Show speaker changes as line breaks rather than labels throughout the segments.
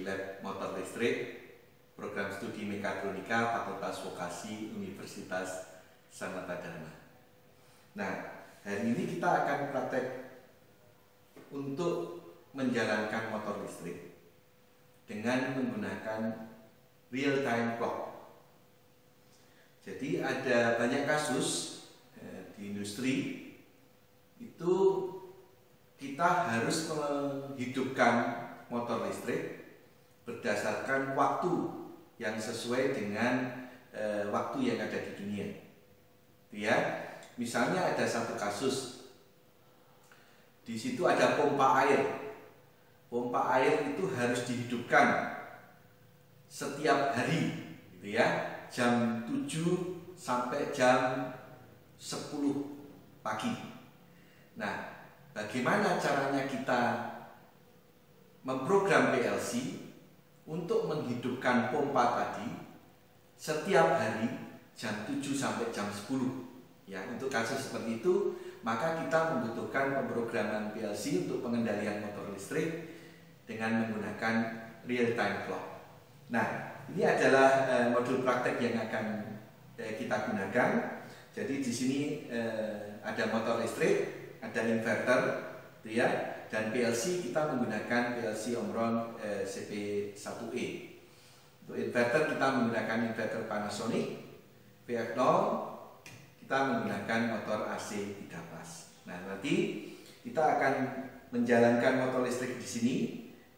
Lab Motor Listrik, Program Studi Mekatronika Fakultas Vokasi Universitas Sanata Dharma. Nah, hari ini kita akan praktek untuk menjalankan motor listrik dengan menggunakan real time clock. Jadi ada banyak kasus di industri itu kita harus menghidupkan motor listrik berdasarkan waktu yang sesuai dengan waktu yang ada di dunia. Ya, misalnya ada satu kasus, di situ ada pompa air. Pompa air itu harus dihidupkan setiap hari, gitu ya, jam 7 sampai jam 10 pagi. Nah, bagaimana caranya kita memprogram PLC untuk menghidupkan pompa tadi setiap hari jam 7 sampai jam 10. Ya, untuk kasus seperti itu, maka kita membutuhkan pemrograman PLC untuk pengendalian motor listrik dengan menggunakan real time clock. Nah, ini adalah modul praktek yang akan kita gunakan. Jadi di sini ada motor listrik, ada inverter, ya, dan PLC kita menggunakan PLC Omron CP1E. Untuk inverter kita menggunakan inverter Panasonic VF0, kita menggunakan motor AC 3 fase. Nah, nanti kita akan menjalankan motor listrik di sini,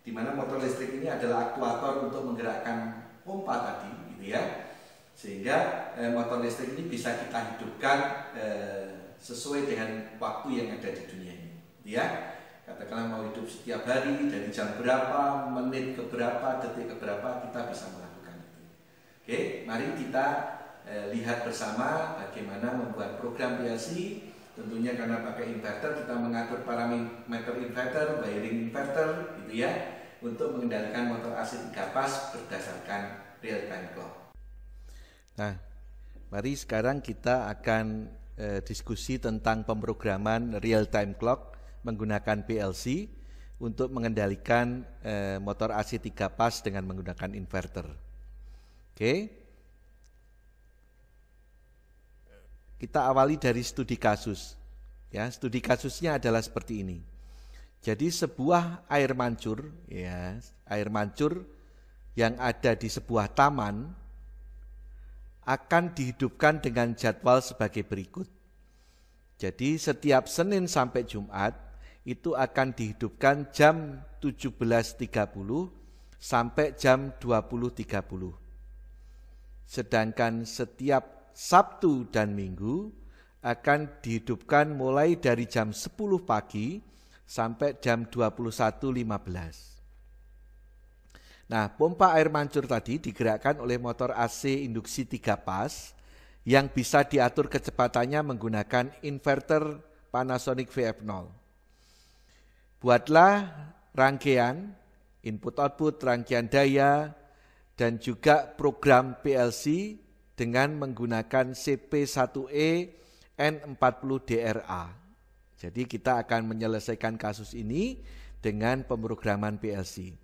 di mana motor listrik ini adalah aktuator untuk menggerakkan pompa tadi, gitu ya, sehingga motor listrik ini bisa kita hidupkan sesuai dengan waktu yang ada di dunia ini, gitu ya. Katakanlah mau hidup setiap hari dari jam berapa, menit ke berapa, detik ke berapa, kita bisa melakukan itu. Oke, mari kita lihat bersama bagaimana membuat program PLC. Tentunya karena pakai inverter, kita mengatur parameter inverter, wiring inverter, gitu ya, untuk mengendalikan motor AC 3 fase berdasarkan real time clock.
Nah, mari sekarang kita akan diskusi tentang pemrograman real time clock menggunakan PLC untuk mengendalikan motor AC 3 fase dengan menggunakan inverter. Oke. Kita awali dari studi kasus. Ya, studi kasusnya adalah seperti ini. Jadi sebuah air mancur, ya, air mancur yang ada di sebuah taman akan dihidupkan dengan jadwal sebagai berikut. Jadi setiap Senin sampai Jumat itu akan dihidupkan jam 17.30 sampai jam 20.30. Sedangkan setiap Sabtu dan Minggu akan dihidupkan mulai dari jam 10 pagi sampai jam 21.15. Nah, pompa air mancur tadi digerakkan oleh motor AC induksi 3 fase yang bisa diatur kecepatannya menggunakan inverter Panasonic VF0. Buatlah rangkaian input-output, rangkaian daya, dan juga program PLC dengan menggunakan CP1E N40DRA. Jadi kita akan menyelesaikan kasus ini dengan pemrograman PLC.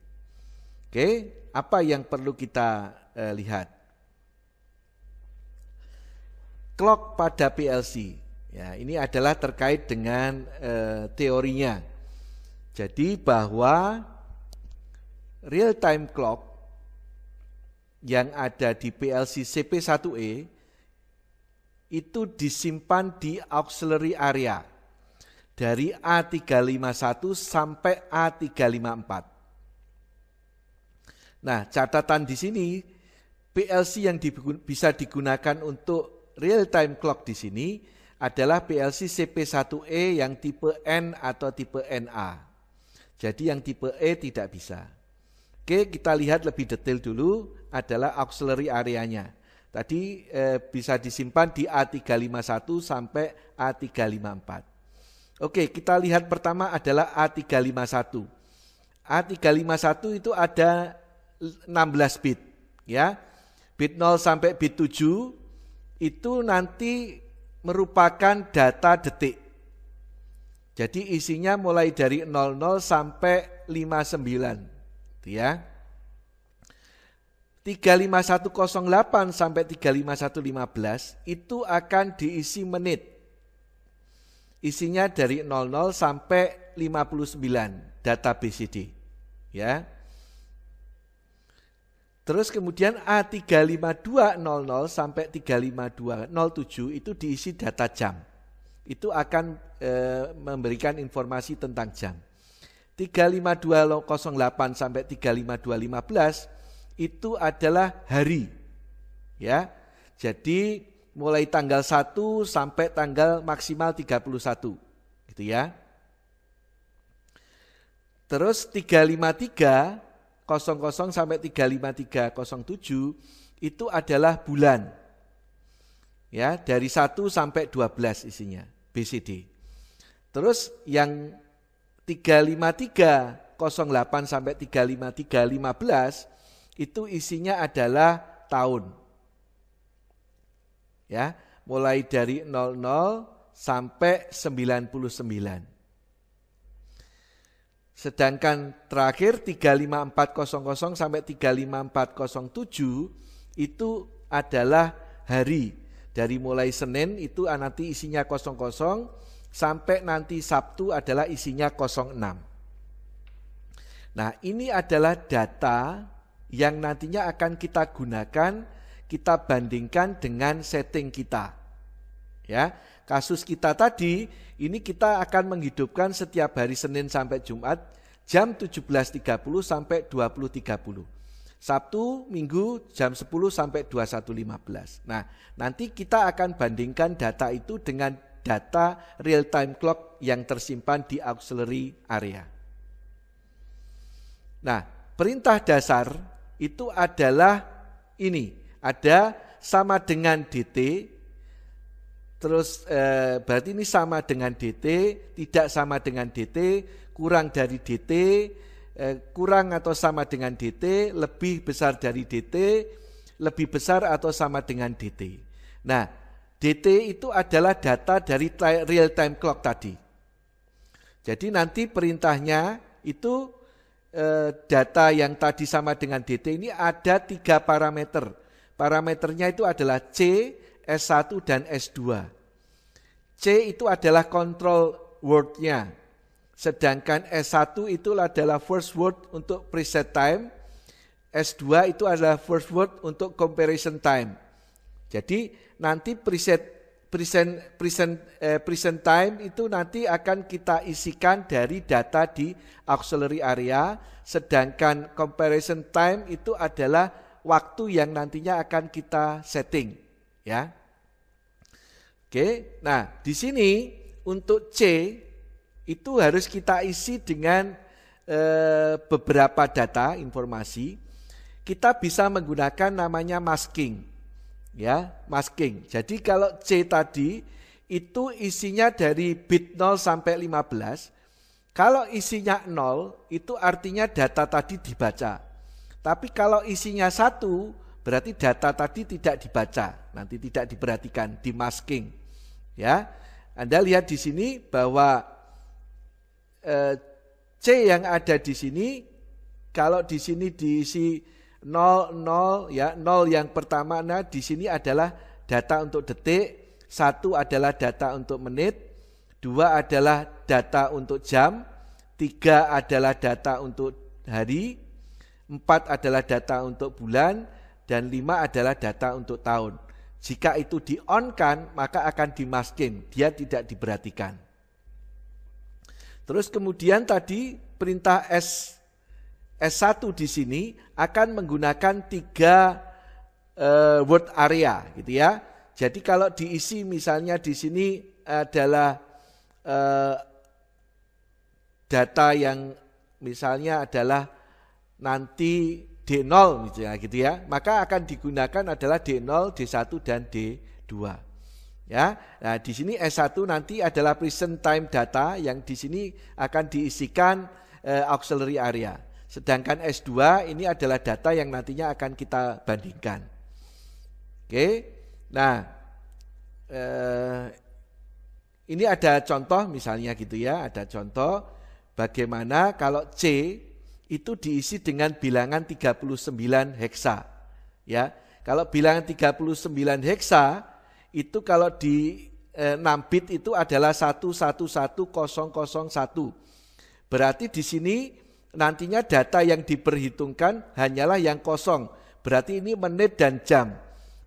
Oke, apa yang perlu kita lihat? Clock pada PLC. Ya, ini adalah terkait dengan teorinya. Jadi bahwa real time clock yang ada di PLC CP1E itu disimpan di auxiliary area dari A351 sampai A354. Nah, catatan di sini PLC yang bisa digunakan untuk real time clock di sini adalah PLC CP1E yang tipe N atau tipe NA. Jadi yang tipe E tidak bisa. Oke, kita lihat lebih detail dulu adalah auxiliary areanya. Tadi bisa disimpan di A351 sampai A354. Oke, kita lihat pertama adalah A351. A351 itu ada 16 bit, ya. Bit 0 sampai bit 7 itu nanti merupakan data detik. Jadi isinya mulai dari 00 sampai 59, ya. 35108 sampai 35115 itu akan diisi menit. Isinya dari 00 sampai 59 data BCD. Ya. Terus kemudian A35200 sampai 35207 itu diisi data jam. Itu akan memberikan informasi tentang jam. 35208 sampai 35215 itu adalah hari. Ya. Jadi mulai tanggal 1 sampai tanggal maksimal 31. Gitu ya. Terus 35300 sampai 35307 itu adalah bulan. Ya, dari 1 sampai 12 isinya BCD. Terus yang 35308 sampai 35315 itu isinya adalah tahun. Ya, mulai dari 00 sampai 99. Sedangkan terakhir 35400 sampai 35407 itu adalah hari. Dari mulai Senin itu nanti isinya 00 sampai nanti Sabtu adalah isinya 06. Nah, ini adalah data yang nantinya akan kita gunakan, kita bandingkan dengan setting kita. Ya, kasus kita tadi, ini kita akan menghidupkan setiap hari Senin sampai Jumat jam 17.30 sampai 20.30. Sabtu, Minggu jam 10 sampai 21.15. Nah, nanti kita akan bandingkan data itu dengan data real time clock yang tersimpan di auxiliary area. Nah, perintah dasar itu adalah ini, ada sama dengan DT. Terus berarti ini sama dengan DT, tidak sama dengan DT, kurang dari DT, kurang atau sama dengan DT, lebih besar dari DT, lebih besar atau sama dengan DT. Nah, DT itu adalah data dari real time clock tadi. Jadi nanti perintahnya itu data yang tadi sama dengan DT ini ada 3 parameter. Parameternya itu adalah C, S1 dan S2. C itu adalah control word-nya. Sedangkan S1 itu adalah first word untuk preset time. S2 itu adalah first word untuk comparison time. Jadi nanti present time itu nanti akan kita isikan dari data di auxiliary area. Sedangkan comparison time itu adalah waktu yang nantinya akan kita setting. Ya. Oke, nah di sini untuk C itu harus kita isi dengan beberapa data informasi. Kita bisa menggunakan namanya masking, ya masking. Jadi kalau C tadi itu isinya dari bit 0 sampai 15. Kalau isinya 0 itu artinya data tadi dibaca. Tapi kalau isinya 1 berarti data tadi tidak dibaca, nanti tidak diperhatikan, di masking. Ya, Anda lihat di sini bahwa C yang ada di sini, kalau di sini diisi 00 ya, 0 yang pertama, nah di sini adalah data untuk detik, 1 adalah data untuk menit, 2 adalah data untuk jam, 3 adalah data untuk hari, 4 adalah data untuk bulan, dan 5 adalah data untuk tahun. Jika itu di-on-kan, maka akan di-masking, dia tidak diperhatikan. Terus kemudian tadi perintah S1 di sini akan menggunakan 3 word area, gitu ya. Jadi kalau diisi misalnya di sini adalah data yang misalnya adalah nanti D0 misalnya gitu ya, maka akan digunakan adalah D0, D1 dan D2. Ya. Nah, di sini S1 nanti adalah present time data yang di sini akan diisikan auxiliary area. Sedangkan S2 ini adalah data yang nantinya akan kita bandingkan. Oke. Nah, ini ada contoh misalnya gitu ya, ada contoh bagaimana kalau C itu diisi dengan bilangan 39 heksa. Ya, kalau bilangan 39 heksa itu kalau di 6 bit itu adalah 111001. Berarti di sini nantinya data yang diperhitungkan hanyalah yang kosong. Berarti ini menit dan jam.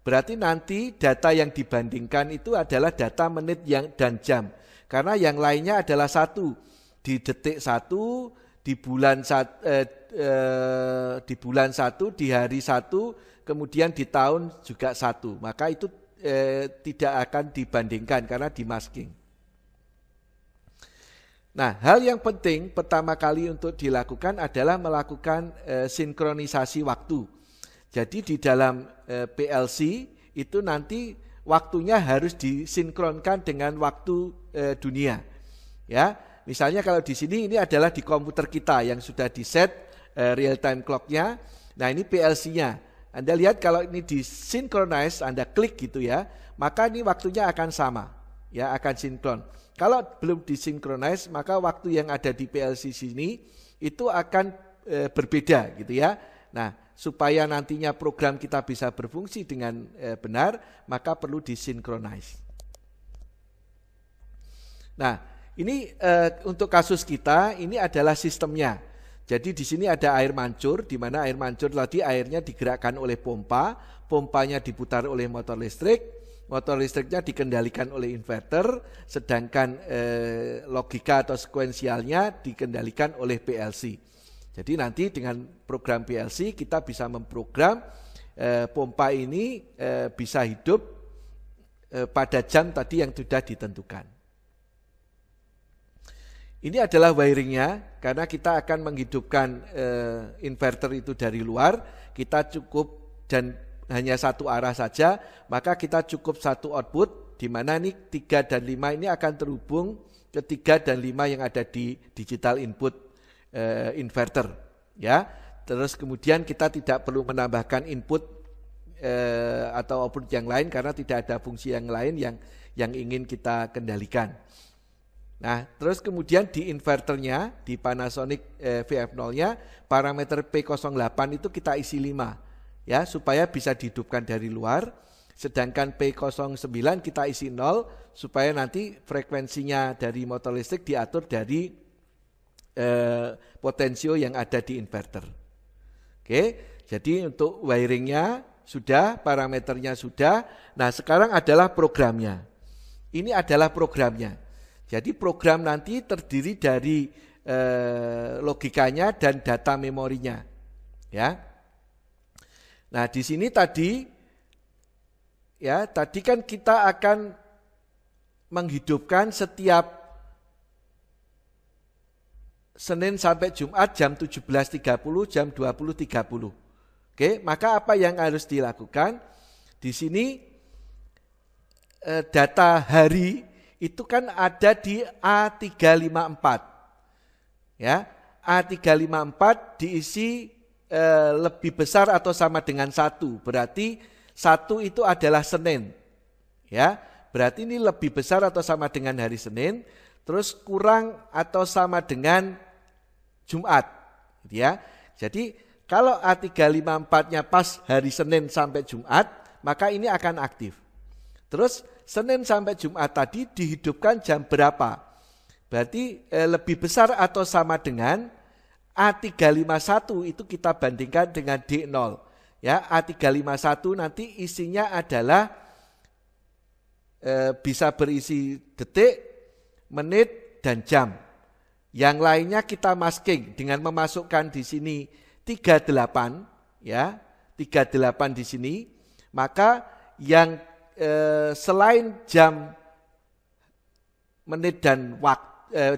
Berarti nanti data yang dibandingkan itu adalah data menit dan jam. Karena yang lainnya adalah 1 di detik 1, di bulan 1, di hari 1, kemudian di tahun juga 1. Maka itu tidak akan dibandingkan karena dimasking. Nah, hal yang penting pertama kali untuk dilakukan adalah melakukan sinkronisasi waktu. Jadi di dalam PLC itu nanti waktunya harus disinkronkan dengan waktu dunia. Ya, misalnya kalau di sini ini adalah di komputer kita yang sudah di-set real time clock-nya. Nah, ini PLC-nya. Anda lihat kalau ini disinkronize, Anda klik gitu ya, maka ini waktunya akan sama, ya akan sinkron. Kalau belum disinkronize, maka waktu yang ada di PLC sini itu akan berbeda gitu ya. Nah, supaya nantinya program kita bisa berfungsi dengan benar, maka perlu disinkronize. Nah, ini untuk kasus kita, ini adalah sistemnya. Jadi di sini ada air mancur, di mana air mancur tadi airnya digerakkan oleh pompa, pompanya diputar oleh motor listriknya dikendalikan oleh inverter, sedangkan logika atau sekuensialnya dikendalikan oleh PLC. Jadi nanti dengan program PLC kita bisa memprogram pompa ini bisa hidup pada jam tadi yang sudah ditentukan. Ini adalah wiringnya, karena kita akan menghidupkan inverter itu dari luar, kita cukup dan hanya satu arah saja, maka kita cukup satu output, di mana ini 3 dan 5 ini akan terhubung ke 3 dan 5 yang ada di digital input inverter. Ya, terus kemudian kita tidak perlu menambahkan input atau output yang lain, karena tidak ada fungsi yang lain yang ingin kita kendalikan. Nah, terus kemudian di inverternya, di Panasonic VF0-nya, parameter P08 itu kita isi 5, ya, supaya bisa dihidupkan dari luar. Sedangkan P09 kita isi 0, supaya nanti frekuensinya dari motor listrik diatur dari potensio yang ada di inverter. Oke, jadi untuk wiringnya sudah, parameternya sudah. Nah, sekarang adalah programnya. Ini adalah programnya. Jadi program nanti terdiri dari logikanya dan data memorinya, ya. Nah, di sini tadi kan kita akan menghidupkan setiap Senin sampai Jumat jam 17.30, jam 20.30. Oke, maka apa yang harus dilakukan? Di sini data hari itu kan ada di A354. Ya, A354 diisi lebih besar atau sama dengan 1. Berarti 1 itu adalah Senin. Ya, berarti ini lebih besar atau sama dengan hari Senin, terus kurang atau sama dengan Jumat. Ya. Jadi kalau A354-nya pas hari Senin sampai Jumat, maka ini akan aktif. Terus Senin sampai Jumat tadi dihidupkan jam berapa? Berarti lebih besar atau sama dengan A351 itu kita bandingkan dengan D0. Ya, A351 nanti isinya adalah bisa berisi detik, menit, dan jam. Yang lainnya kita masking dengan memasukkan di sini 38, ya, 38 di sini. Maka yang selain jam, menit, dan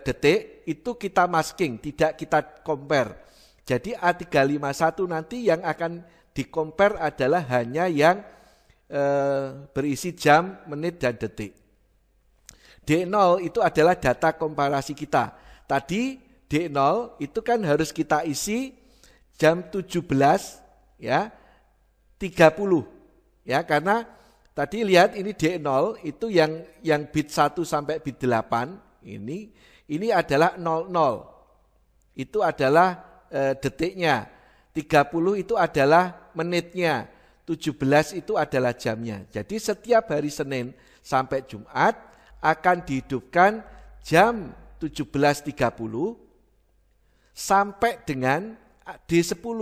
detik itu kita masking, tidak kita compare. Jadi A351 nanti yang akan di-compare adalah hanya yang berisi jam, menit, dan detik. D0 itu adalah data komparasi kita. Tadi D0 itu kan harus kita isi jam 17 ya 30 ya, karena tadi lihat ini D0 itu yang bit 1 sampai bit 8 ini adalah 00. Itu adalah detiknya. 30 itu adalah menitnya. 17 itu adalah jamnya. Jadi setiap hari Senin sampai Jumat akan dihidupkan jam 17.30 sampai dengan D10.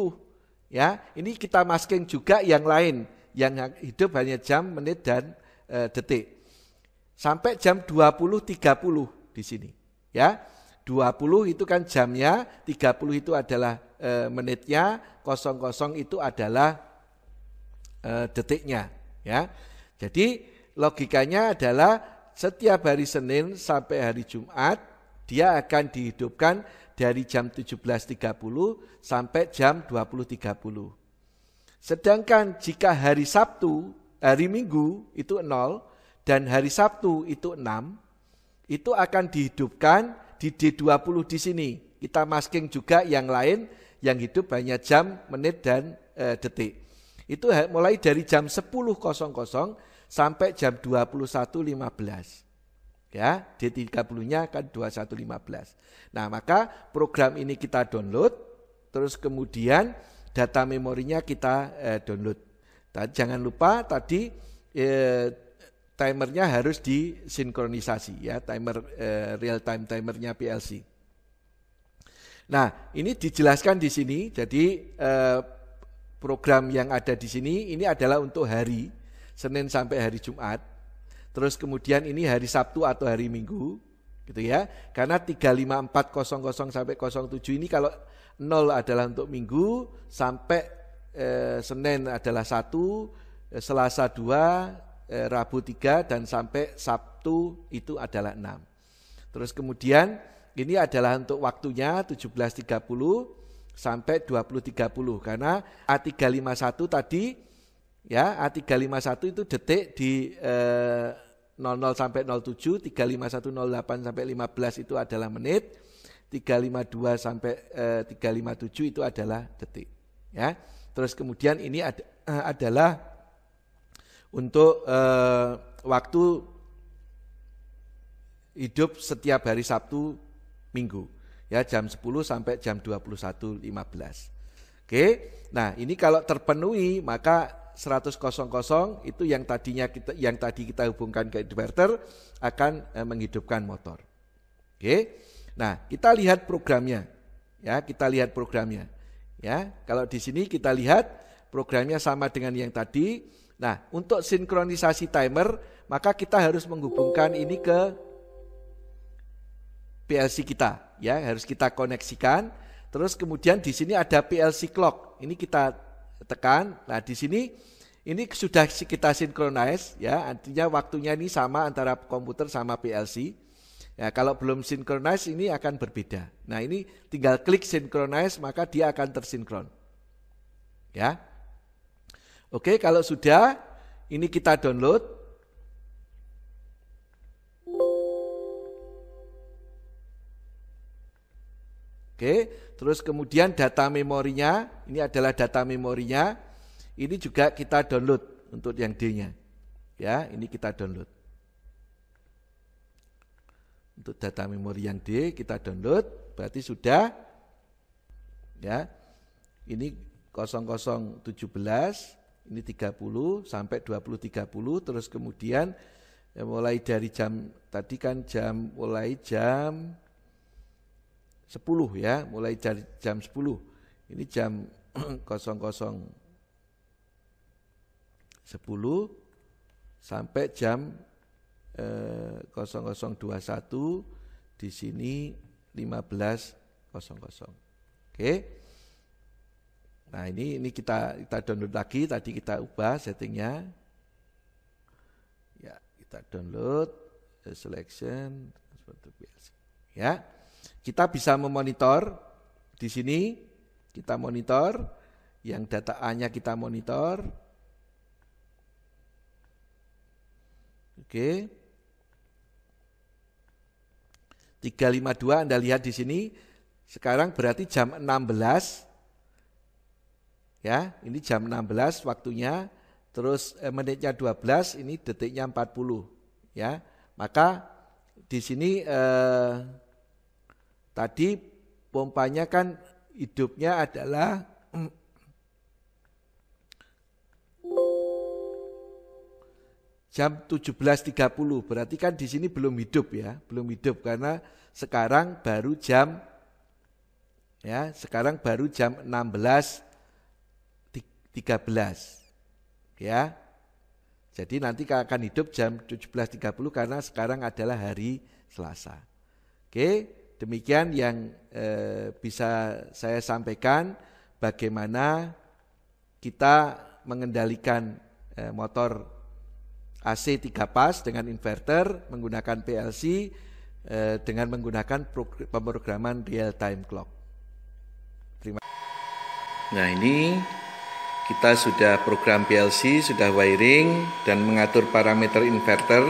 Ya, ini kita masking juga yang lain yang hidup hanya jam, menit dan detik. Sampai jam 20.30 di sini. Ya. 20 itu kan jamnya, 30 itu adalah menitnya, 00 itu adalah detiknya, ya. Jadi logikanya adalah setiap hari Senin sampai hari Jumat dia akan dihidupkan dari jam 17.30 sampai jam 20.30. Sedangkan jika hari Sabtu, hari Minggu itu 0 dan hari Sabtu itu 6, itu akan dihidupkan di D20 di sini. Kita masking juga yang lain yang hidup hanya jam, menit dan detik. Itu mulai dari jam 10.00 sampai jam 21.15. Ya, D30-nya kan 21.15. Nah, maka program ini kita download, terus kemudian data memorinya kita download. Jangan lupa tadi timernya harus disinkronisasi, ya, timer real time timernya PLC. Nah, ini dijelaskan di sini. Jadi program yang ada di sini ini adalah untuk hari Senin sampai hari Jumat. Terus kemudian ini hari Sabtu atau hari Minggu, gitu ya. Karena 35400 sampai 07 ini kalau 0 adalah untuk Minggu, sampai Senin adalah 1, Selasa 2, Rabu 3, dan sampai Sabtu itu adalah 6. Terus kemudian ini adalah untuk waktunya 17.30 sampai 20.30 karena A351 tadi, ya, A351 itu detik di 00 sampai 07, 35108 sampai 15 itu adalah menit, 352 sampai 357 itu adalah detik, ya. Terus kemudian ini adalah untuk waktu hidup setiap hari Sabtu Minggu, ya, jam 10 sampai jam 21.15. Oke. Nah, ini kalau terpenuhi maka 100.00 itu yang tadi kita hubungkan ke inverter akan menghidupkan motor. Oke. Nah, kita lihat programnya. Ya, kita lihat programnya. Ya, kalau di sini kita lihat programnya sama dengan yang tadi. Nah, untuk sinkronisasi timer, maka kita harus menghubungkan ini ke PLC kita, ya, harus kita koneksikan. Terus kemudian di sini ada PLC clock. Ini kita tekan. Nah, di sini ini sudah kita synchronize, ya, artinya waktunya ini sama antara komputer sama PLC. Ya, kalau belum synchronize ini akan berbeda. Nah, ini tinggal klik synchronize maka dia akan tersinkron. Ya. Oke, kalau sudah ini kita download. Oke, terus kemudian data memorinya, ini adalah data memorinya, ini juga kita download untuk yang D-nya. Ya, ini kita download. Untuk data memori yang D kita download, berarti sudah. Ya, ini 0017, ini 30 sampai 20.30, terus kemudian mulai dari jam, tadi kan mulai jam 10, ya, mulai dari jam 10. Ini jam 00.10 sampai jam 0021, di sini 15.00. Oke. Nah, ini kita download lagi, tadi kita ubah settingnya. Ya, kita download selection seperti biasa. Ya. Kita bisa memonitor di sini, kita monitor yang data A-nya kita monitor. Oke. 352 Anda lihat di sini. Sekarang berarti jam 16. Ya, ini jam 16 waktunya. Terus menitnya 12, ini detiknya 40, ya. Maka di sini tadi pompanya kan hidupnya adalah jam 17.30. Berarti kan di sini belum hidup ya, belum hidup karena sekarang baru jam 16.13 ya. Jadi nanti akan hidup jam 17.30 karena sekarang adalah hari Selasa. Oke, demikian yang bisa saya sampaikan bagaimana kita mengendalikan motor AC 3 pas dengan inverter menggunakan PLC dengan menggunakan pemrograman real time clock. Terima kasih. Nah, ini kita sudah program PLC, sudah wiring dan mengatur parameter inverter.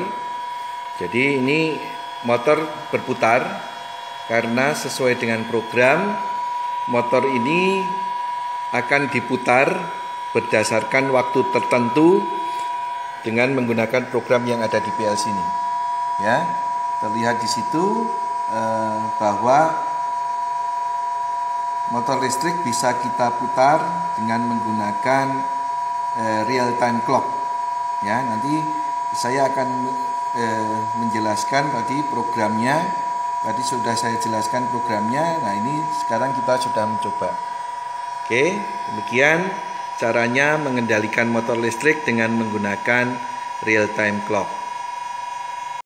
Jadi ini motor berputar karena sesuai dengan program motor ini akan diputar berdasarkan waktu tertentu dengan menggunakan program yang ada di PLC ini. Ya, terlihat di situ bahwa motor listrik bisa kita putar dengan menggunakan real time clock. Ya, nanti saya akan menjelaskan tadi programnya. Tadi sudah saya jelaskan programnya. Nah, ini sekarang kita sudah mencoba. Oke, demikian caranya mengendalikan motor listrik dengan menggunakan real time clock.